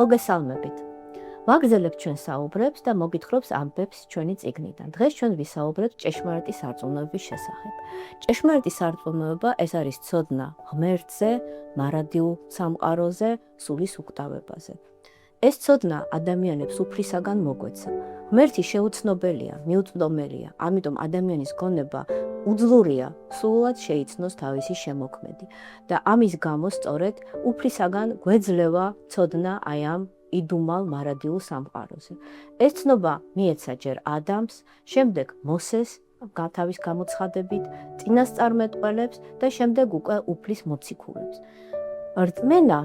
მოგესალმებით. ვაგრძელებთ ჩვენ საუბრებს და მოგითხრობს ამბებს ჩვენი წიგნიდან. დღეს ჩვენ ვისაუბრებთ ჭეშმარიტი სარწმუნოების შესახებ. ჭეშმარიტი სარწმუნოება ეს არის ცოდნა ღმერთზე, მარადიულ სამყაროზე, სულის უკვდავებაზე. ეს ცოდნა ადამიანებს უფლისაგან მოგვეცა. ღმერთი შეუცნობელია, მიუწვდომელია, ამიტომ ადამიანის გონება უძლურია სულად შეიცნოს თავისი შემოქმედი და ამის გამო სწორედ უფლისაგან გვეძლევა ცოდნა აი ამ იდუმალ მარადიულ სამყაროზე. ეს ცნობა მიეცა ჯერ ადამს, შემდეგ მოსეს თავის გამოცხადებით, წინასწარმეტყველებს და შემდეგ უკვე უფლის მოციქულებს. რწმენა,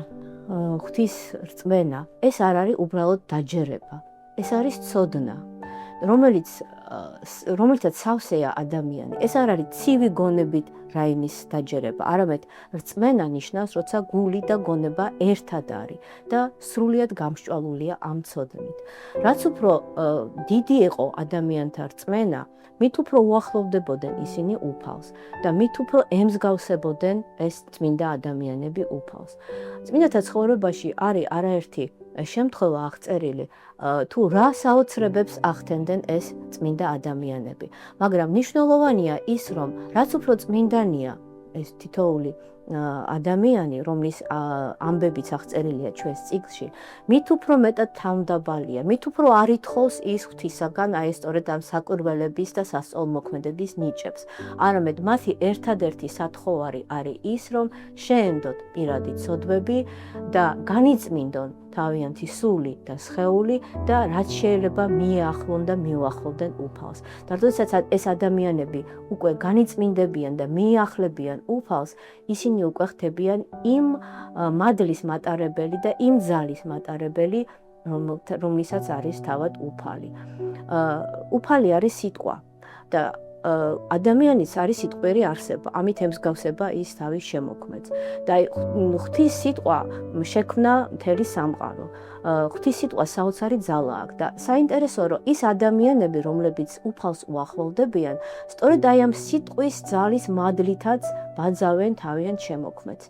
ღვთის რწმენა, ეს არ არის უბრალოდ დაჯერება, ეს არის ცოდნა, რომელიცაც სავსეა ადამიანი. ეს არ არის ცივი გონებით რაიმის დაჯერება, არამედ რწმენა ნიშნავს, როცა გული და გონება ერთად არის და სრულიად გამსჭვალულია ამ ცოდნით. რაც უფრო დიდი იყო ადამიანთა რწმენა, მით უფრო უახლოვდებოდნენ ისინი უფალს და მით უფრო ემსგავსებოდნენ ეს წმინდა ადამიანები უფალს. წმინდათა ცხოვრებაში არის არაერთი შემთხვევა აღწერილი, თუ რა საოცრებებს ახდენდნენ ეს წმინდა ადამიანები. მაგრამ მნიშვნელოვანია ის, რომ რაც უფრო წმინდანია ეს თითოეული ადამიანი, რომლის ამბებიც აღწერილია ჩვენს წიგნში, მით უფრო მეტად თავმდაბალია, მით უფრო არ ითხოვს ის ღვთისაგან აი სწორედ ამ საკვირველების და სასწაულმოქმედების ნიჭებს. არამედ მათი ერთადერთი სათხოვარი არის ის, რომ შეენდოთ პირადი ცოდვები და განიწმინდონ თავიანთი სული და სხეული და რაც შეიძლება მიეახლონ და მიუახლოვდნენ უფალს. და როდესაც ეს ადამიანები უკვე განიწმინდებიან და მიეახლებიან უფალს, ისინი უკვე ხდებიან იმ მადლის მატარებელი და იმ ძალის მატარებელი, რომლისაც არის თავად უფალი. უფალი არის სიტყვა და ადამიანის არის სიტყვერი არსება, ამით ემსგავსება ის თავის შემოქმედს. და ღვთის სიტყვა შექმნა მთელი სამყარო. ღვთის სიტყვა საოცარი ძალა აქვს და საინტერესოა, რომ ის ადამიანები, რომლებიც უფალს უახლოვდებიან, სწორედ აი ამ სიტყვის ძალის მადლითაც ბაძავენ თავიანთ შემოქმედს.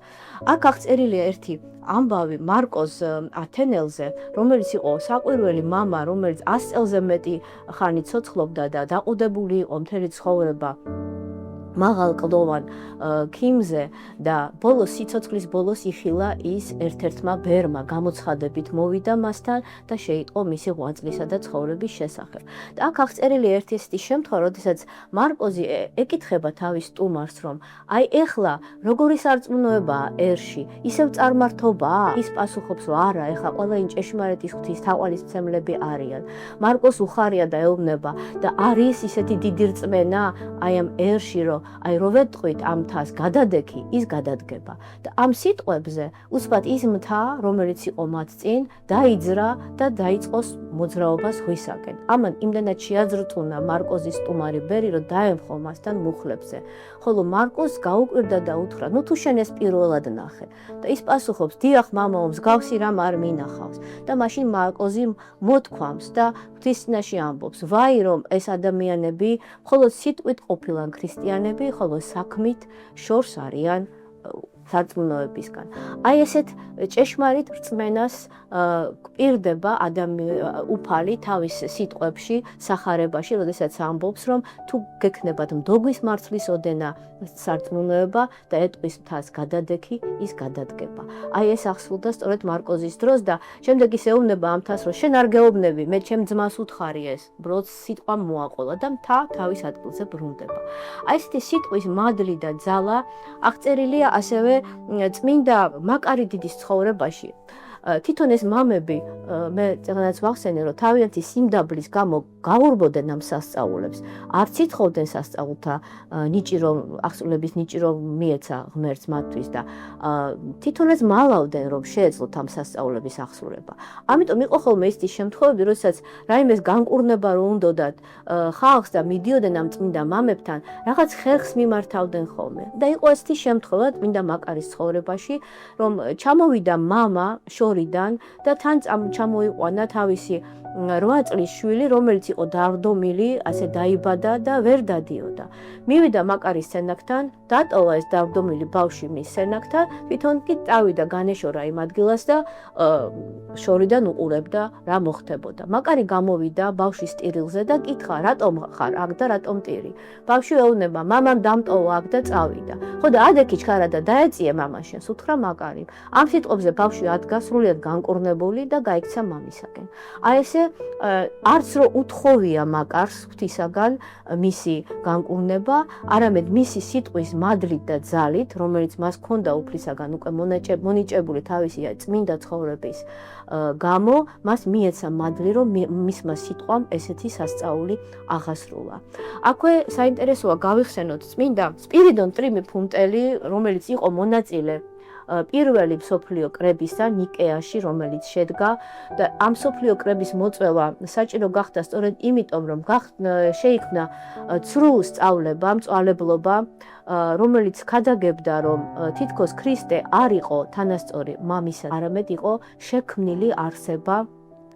აქ აღწერილია ერთი ამბავი მარკოს ათენელზე, რომელიც იყო საკვირველი მამა, რომელიც 100 წელზე მეტი ხანი ცოცხლობდა და დაყუდებული იყო მთელი ცხოვრება მაღალ კლდოვან ქიმზე და სიცოცხლის ბოლოს იხილა ის ერთ-ერთმა ბერმა, გამოცხადებით მოვიდა მასთან და შეიტყო მისი ღვაწლისა და ცხოვრების შესახებ. და აქ აღწერილია ერთი ესეთი შემთხვევა, როდესაც მარკოზი ეკითხება თავის სტუმარს, რომ აი ეხლა როგორი სარწმუნოებაა ერში, ისევ წარმართობაა? ის პასუხობს, რომ არა, ეხლა ყველა იმ ჭეშმარიტის ღვთის თაყვანისმცემლები არიან. მარკოს უხარია და ეუბნება და არის ისეთი დიდი რწმენა აი ამ ერში, რომ აი რო ვეტყვით ამ თას გადადექი, ის გადადგება. და ამ სიტყვებზე უცბად ის მთა, რომელიც იყო მათ წინ, დაიძრა და დაიწყო მოძრაობა ზღვისაკენ. ამან იმდენად შეაძრწუნა მარკოზის სტუმარი ბერი, რომ დაემხო მასთან მუხლებზე. ხოლო მარკოს გაუკვირდა და უთხრა, ნუ თუ შენ ეს პირველად ნახე. და ის პასუხობს, დიახ მამაო, მსგავსი რამ არ მინახავს. და მაშინ მარკოზი მოთქვამს და ღვთის წინაშე ამბობს, ვაი რომ ეს ადამიანები მხოლოდ სიტყვით ყოფილან ქრისტიანები, ხოლო საქმით შორს არიან სარწმუნოებისგან. აი ესეთ ჭეშმარიტ რწმენას კვირდება უფალი თავის სიტყვებში, სახარებაში, როდესაც ამბობს, რომ თუ გექნებათ მდოგვის მარცვლის ოდენა სარწმუნოება და ეტყვის მთას გადადექი, ის გადადგება. აი ეს აღსრულდა სწორედ მარკოზის დროს და შემდეგ ის ეუბნება ამ მთას, რომ შენ არ გეუბნები, მე ჩემ ძმას უთხარი ეს, ბროც სიტყვა მოაყოლა და მთა თავის ადგილზე ბრუნდება. აი ესეთი სიტყვის მადლი და ძალა აღწერილია ასევე წმინდა მაკარი დიდის ცხოვრებაში. თვითონ ეს მამები, მე წეგნაც ვახსენე, რომ თავიანთი სიმდაბლის გამო გაურბოდნენ ამ სასწაულებს, არ ციტხოვდნენ სასწაულთა აღსრულების ნიჭი რომ მიეცა ღმერთს მათთვის და თვითონ ეს მალავდნენ, რომ შეეძლოთ ამ სასწაულების აღსრულება. ამიტომ იყო ხოლმე ისეთი შემთხვევები, როდესაც რაიმეს განკურნება რომ უნდოდათ ხალხს და მიდიოდნენ ამ წმინდა მამებთან, რაღაც ხერხს მიმართავდნენ ხოლმე. და იყო ესეთი შემთხვევა წმინდა მაკარის ცხოვრებაში, რომ ჩამოვიდა მამა შორიდან და თან ჩამოიყვანა თავისი 8 წლის შვილი, რომელიც იყო დავრდომილი, ასე დაიბადა და ვერ დადიოდა. მივიდა მაკარის სცენაკთან დატოვა ეს დავრდომილი ბავშვი მის სენაკთან, თვითონ კი წავიდა განეშორა იმ ადგილას და შორიდან უყურებდა რა მოხდებოდა. მაკარი გამოვიდა ბავშვის ტირილზე და კითხა, რატომ ხარ აქ და რატომ ტირი? ბავშვი ეუბნება, მამამ დამტოვა აქ და წავიდა. ხო და ადექი ჩქარა და დაეწიე მამას შენს, უთხრა მაკარიმ. ამ სიტყვებზე ბავშვი ადგა სრულიად განკურნებული და გაიქცა მამისაკენ. აი ესე არც რო უთხოვია მაკარს ღვთისაგან მისი განკურნება, არამედ მისი სიტყვის მადლით და ძალით, რომელიც მას ჰქონდა უფლისაგან უკვე მონიჭებული თავისი წმინდა ცხოვრების გამო, მას მიეცა მადლი, რომ მისმა სიტყვამ ესეთი სასწაული აღასრულა. აქვე საინტერესოა გავიხსენოთ წმინდა სპირიდონ ტრიმიფუნტელი, რომელიც იყო მონაწილე პირველი მსოფლიო კრებისა ნიკეაში, რომელიც შედგა და ამ მსოფლიო კრების მოწვევა საჭირო გახდა სწორედ იმიტომ, რომ შეიქმნა ცრუ სწავლება, მწვალებლობა, რომელიც ქადაგებდა, რომ თითქოს ქრისტე არ იყო თანასწორი მამისა, არამედ იყო შექმნილი არსება,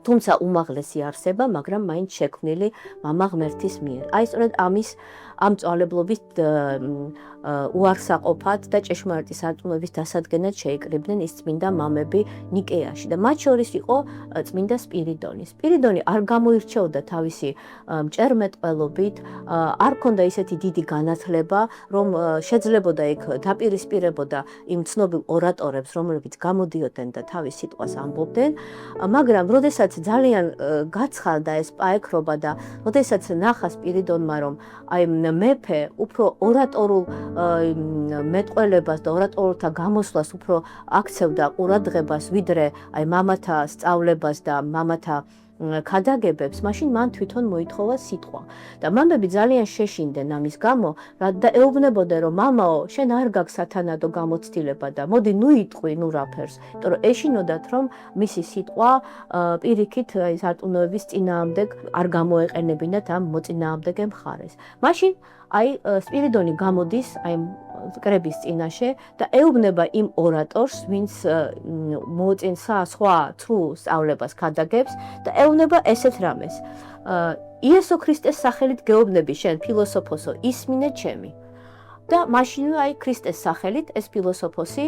თუმცა უმაღლესი არსება, მაგრამ მაინც შექმნილი მამა ღმერთის მიერ. აი სწორედ ამ მწვალებლობის უარსაყოფად და ჭეშმარიტი სარწმუნოების დასადგენად შეიკრიბნენ ის წმინდა მამები ნიკეაში და მათ შორის იყო წმინდა სპირიდონი. სპირიდონი არ გამოირჩეოდა თავისი მჭერმეტყველობით, არ ჰქონდა ისეთი დიდი განათლება, რომ შეძლებოდა იქ დაპირისპირებოდა იმ ცნობილ ორატორებს, რომლებიც გამოდიოდნენ და თავის სიტყვას ამბობდნენ, მაგრამ როდესაც ძალიან გაცხადდა ეს პაექრობა და როდესაც ნახა სპირიდონმა, რომ აი მეფე უფრო ორატორულ მეტყველებას და ორატორთა გამოსვლას უფრო აქცევდა ყურადღებას, ვიდრე აი მამათა სწავლებას და მამათა ქადაგებებს, მაშინ მან თვითონ მოითხოვა სიტყვა. და მამები ძალიან შეშინდნენ ამის გამო და ეუბნებოდნენ, რომ მამაო, შენ არ გაქვს სათანადო გამოცდილება და მოდი ნუ იტყვი, ნუ რაფერს. იმიტომ რომ ეშინოდათ, რომ მისი სიტყვა პირიქით სარწმუნოების წინააღმდეგ არ გამოეყენებინათ ამ მოწინააღმდეგე მხარეს. მაშინ აი სპირიდონი გამოდის აი კრების წინაშე და ეუბნება იმ ორატორს, ვინც მოწინსა სხვა ცრუ სწავლებას ქადაგებს და ეუბნება ესეთ რამეს. იესო ქრისტეს სახელით გეუბნები შენ ფილოსოფოსო, ისმინე ჩემი. და მაშინვე აი ქრისტეს სახელით ეს ფილოსოფოსი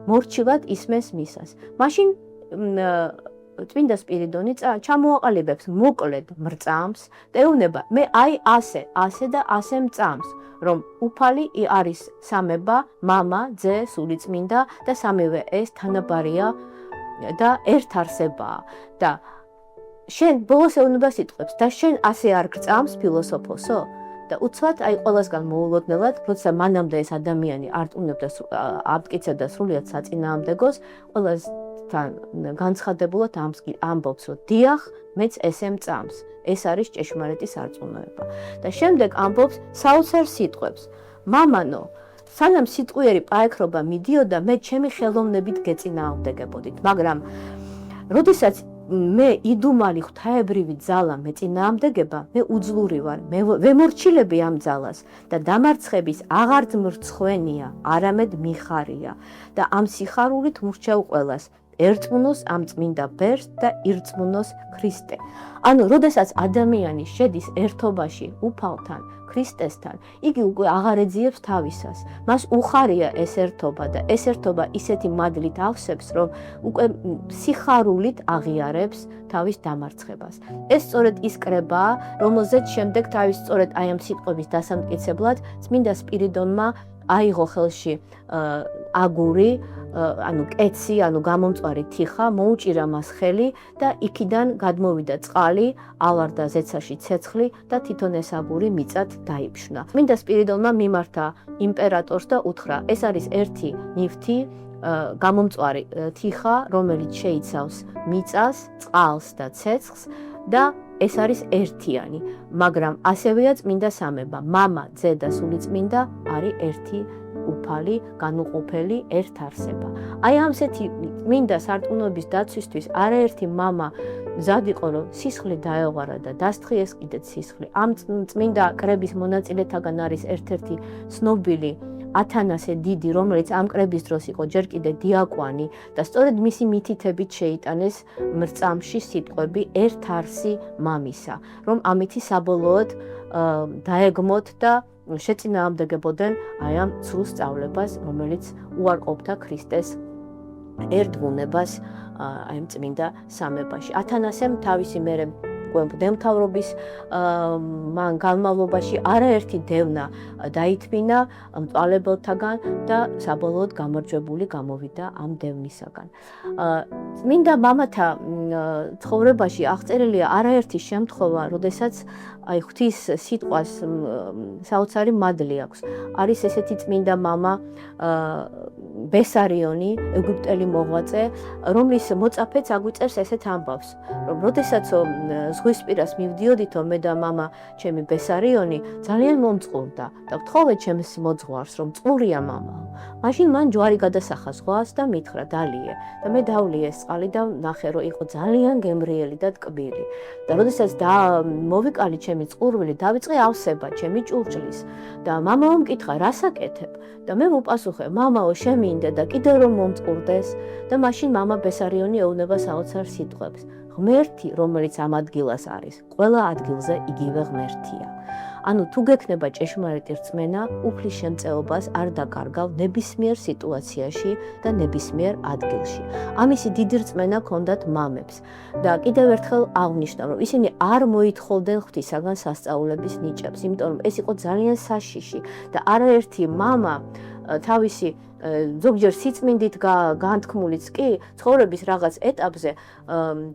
მორჩილად ისმენს მისას. მაშინ წმინდა სპირიდონი ჩამოაყალიბებს მოკლედ მრწამს და ეუბნება, მე აი ასე და ასე მწამს, რომ უფალი არის სამება, მამა, ძე, სულიწმინდა და სამივე ეს თანაბარია და ერთ არსებაა. და შენ ბოლოს ეუბნება სიტყვებს და შენ ასე არ გწამს ფილოსოფოსო? და უცბად აი ყველასგან მოულოდნელად, როცა მანამდე ეს ადამიანი არ ტუნებდა აბტკიცებდა სრულიად საწინააღმდეგოს, ყველასთან განცხადებულად ამბობს, რომ დიახ, მეც ესე მწამს. ეს არის ჭეშმარიტი სარწმუნოება. და შემდეგ ამბობს საოცარ სიტყვებს. მამანო, სანამ სიტყვიერი პაექრობა მიდიოდა, მე ჩემი ხელოვნებით გეწინააღმდეგებოდით, მაგრამ როდესაც მე იდუმალი ღვთაებრივი ძალა მეწინააღმდეგება, მე უძლური ვარ, მე ვემორჩილები ამ ძალას და დამარცხების აღარც მრცხვენია, არამედ მიხარია და ამ სიხარულით მურჩევ ყველას, ერწმუნოს ამ წმინდა ბერს და ირწმუნოს ქრისტე. ანუ, როდესაც ადამიანი შედის ერთობაში უფალთან, ქრისტესთან, იგი უკვე აღარ ეძიებს თავისას. მას უხარია ეს ერთობა და ეს ერთობა ისეთი მადლით ავსებს, რომ უკვე სიხარულით აღიარებს თავის დამარცხებას. ეს სწორედ ის კრებაა, რომელზეც შემდეგ თავის სწორედ აი ამ სიტყვების დასამტკიცებლად წმინდა სპირიდონმა აიღო ხელში აგური, ანუ კეცი, ანუ გამომწვარი თიხა, მოუჭირა მას ხელი და იქიდან გადმოვიდა წყალი, ავარდა ზეცაში ცეცხლი და თვითონ ეს აგური მიწად დაიფშნა. წმინდა სპირიდონმა მიმართა იმპერატორს და უთხრა, ეს არის ერთი ნივთი, გამომწვარი თიხა, რომელიც შეიცავს მიწას, წყალს და ცეცხლს და ეს არის ერთიანი, მაგრამ ასევეა წმინდა სამება, მამა, ძე და სულიწმინდა არის ერთი უფალი, განუყოფელი ერთ არსება. აი ამსეთი წმინდა სარწმუნოების დაცვისთვის არაერთი მამა მზად იყო, რომ სისხლი დაეღვარა და დასთხიეს კიდეც სისხლი. ამ წმინდა კრების მონაწილეთაგან არის ერთ-ერთი ცნობილი ათანასე დიდი, რომელიც ამ კრების დროს იყო ჯერ კიდე დიაკვანი და სწორედ მისი მითითებით შეიტანეს მრწამსში სიტყვები ერთ არსი მამისა, რომ ამითი საბოლოოდ დაეგმოთ და შეწინააღმდეგებოდნენ აი ამ ცრუ სწავლებას, რომელიც უარყოფდა ქრისტეს ერთგუნებას აი ამ წმინდა სამებაში. ათანასემ თავისი მერე მღვდელმთავრობის მან განმავლობაში არაერთი დევნა დაითმინა მწვალებელთაგან და საბოლოოდ გამარჯვებული გამოვიდა ამ დევნისაგან. წმინდა მამათა ცხოვრებაში აღწერილია არაერთი შემთხვევა, როდესაც აი ღვთის სიტყვას საოცარი მადლი აქვს. არის ესეთი წმინდა მამა ბესარიონი, ეგვიპტელი მოღვაწე, რომლის მოწაფეც აგვიწერს ესეთ ამბავს, რომ როდესაც ზღვისპირას მივდიოდითო მე და მამა ჩემი ბესარიონი ძალიან მომწყურდა და ვთხოვე ჩემს მოძღვარს, რომ წყურია მამაო. მაშინ მან ჯვარი გადასახა ზღვას და მითხრა დალიე და მე დავლიე ეს წყალი და ნახე, რომ იყო ძალიან გემრიელი და ტკბილი. და როდესაც მოვიკალი ჩემი წყურვილი, დავიწყე ავსება ჩემი ჭურჭლის და მამაო მკითხა, რას აკეთებ? და მე ვუპასუხე, მამაო, შემინდა და კიდევ რომ მომწყურდეს და მაშინ მამა ბესარიონი ეუბნება საოცარ სიტყვებს. ღმერთი, რომელიც ამ ადგილას არის, ყველა ადგილზე იგივე ღმერთია. ანუ თუ გექნება ჭეშმარიტი რწმენა, უფლის შემწეობას არ დაკარგავ ნებისმიერ სიტუაციაში და ნებისმიერ ადგილში. ამისი დიდი რწმენა ჰქონდათ მამებს და კიდევ ერთხელ აღნიშნავ, რომ ისინი არ მოითხოვდნენ ღვთისაგან სასწაულების ნიჭებს, იმიტომ რომ ეს იყო ძალიან საშიში და არაერთი მამა თავისი ზოგჯერ სიწმინდით განთქმულიც კი ცხოვრების რაღაც ეტაპზე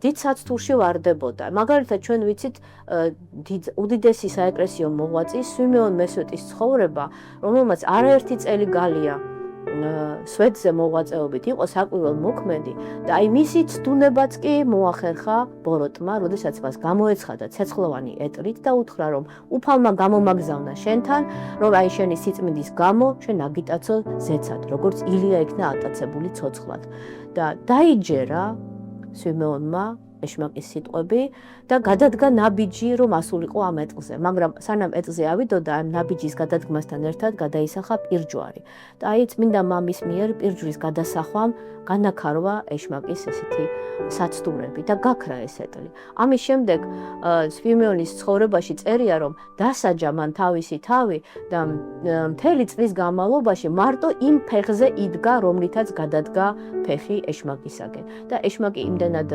დიდ საცდურში ვარდებოდა. მაგალითად ჩვენ ვიცით უდიდესი საეკლესიო მოღვაწის სვიმეონ მესვეტის ცხოვრება, რომელმაც არაერთი წელი გალია სვეტზე მოღვაწეობით იყო საკვირველ მოქმედი და აი მისი ცდუნებაც კი მოახერხა ბოროტმა, როდესაც მას გამოეცხადა ცეცხლოვანი ეტლით და უთხრა, რომ უფალმა გამომაგზავნა შენთან, რომ აი შენი სიწმინდის გამო შენ აგიტაცო ზეცად, როგორც ილია იქნა ატაცებული ცოცხლად. და დაიჯერა სვიმეონმა ეშმაკის სიტყვები და გადადგა ნაბიჯი, რომ ასულიყო ამ ეტლზე. მაგრამ სანამ ეტლზე ავიდოდა, ამ ნაბიჯის გადადგმასთან ერთად გადაისახა პირჯვარი. და აი წმინდა მამის მიერ პირჯვრის გადასახვამ განაქარვა ეშმაკის ესეთი საცდურები და გაქრა ეს ეტლი. ამის შემდეგ სვიმეონის ცხოვრებაში წერია, რომ დასაჯა მან თავისი თავი და მთელი წლის განმავლობაში მარტო იმ ფეხზე იდგა, რომლითაც გადადგა ფეხი ეშმაკისაგან. და ეშმაკი იმდენად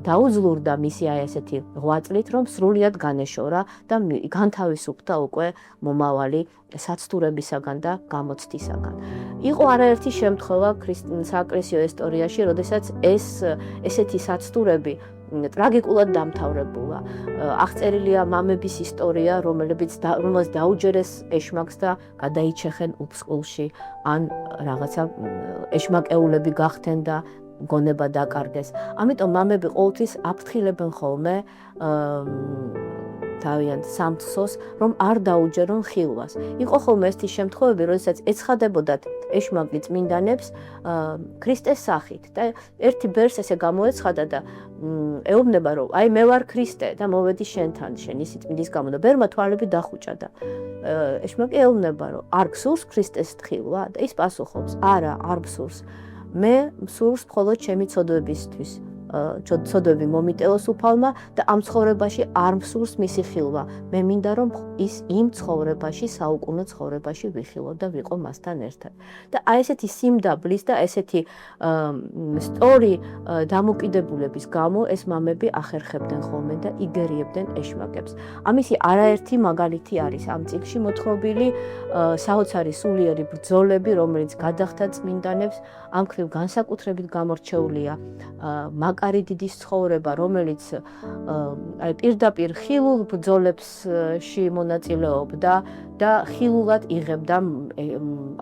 დაუძლურდა მისი აი ესეთი ღვაწლით, რომ სრულიად განეშორა და განთავისუფლდა უკვე მომავალი საცდურებისაგან და გამოცდისაგან. იყო არაერთი შემთხვევა საეკლესიო ისტორიაში, როდესაც ესეთი საცდურები ტრაგიკულად დამთავრებულა. აღწერილია მამების ისტორია, რომელსაც დაუჯერეს ეშმაკს და გადაიჩეხენ უფსკულში, ან რაღაცა ეშმაკეულები გახდნენ და გონება დაკარგეს. ამიტომ მამები ყოველთვის აფრთხილებენ ხოლმე თავიანთ სამცხოს, რომ არ დაუჯერონ ხილვას. იყო ხოლმე ესეთი შემთხვევები, როდესაც ეცხადებოდათ ეშმაკი წმინდანებს ქრისტეს სახით და ერთი ბერს ესე გამოეცხადა და ეუბნება, რომ აი მე ვარ ქრისტე და მოვედი შენთან, შენი სიწმინდის გამო და ბერმა თვალები დახუჭა და ეშმაკი ეუბნება, რომ არ გსურს ქრისტეს ხილვა და ის პასუხობს, არა, არ მსურს. მე მსურს მხოლოდ ჩემი ცოდვებისთვის. ცოდვები მომიტევოს უფალმა და ამ ცხოვრებაში არ მსურს მისი ხილვა. მე მინდა რომ ის იმ ცხოვრებაში, საუკუნო ცხოვრებაში ვიხილო და ვიყო მასთან ერთად. და აი ესეთი სიმდაბლის და ესეთი სწორი დამოკიდებულების გამო ეს მამები ახერხებდნენ ხოლმე და იგერიებდნენ ეშმაკებს. ამისი არაერთი მაგალითი არის ამ წიგნში მოთხრობილი საოცარი სულიერი ბრძოლები, რომელიც გადახდა წმინდანებს, ამ მხრივ განსაკუთრებით გამორჩეულია მაკარი დიდის ცხოვრება, რომელიც აი პირდაპირ ხილულ ბრძოლებში მონაწილეობდა და ხილულად იღებდა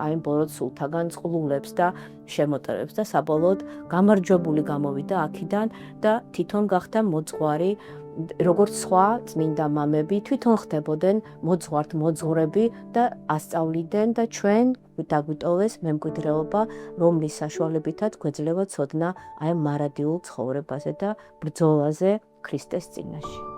აი ბოროტ სულთაგან წყლულებს და შემოტერებს და საბოლოოდ გამარჯვებული გამოვიდა აქედან და თვითონ გახდა მოძღვარი, როგორც სხვა წმინდა მამები თვითონ ხდებოდნენ მოძღვართ-მოძღვრები და ასწავლიდნენ და ჩვენ დაგვიტოვეს მემკვიდრეობა, რომლის საშუალებითაც გვეძლევა ცოდნა აი მარადიულ ცხოვრებაზე და ბრძოლაზე ქრისტეს წინაშე.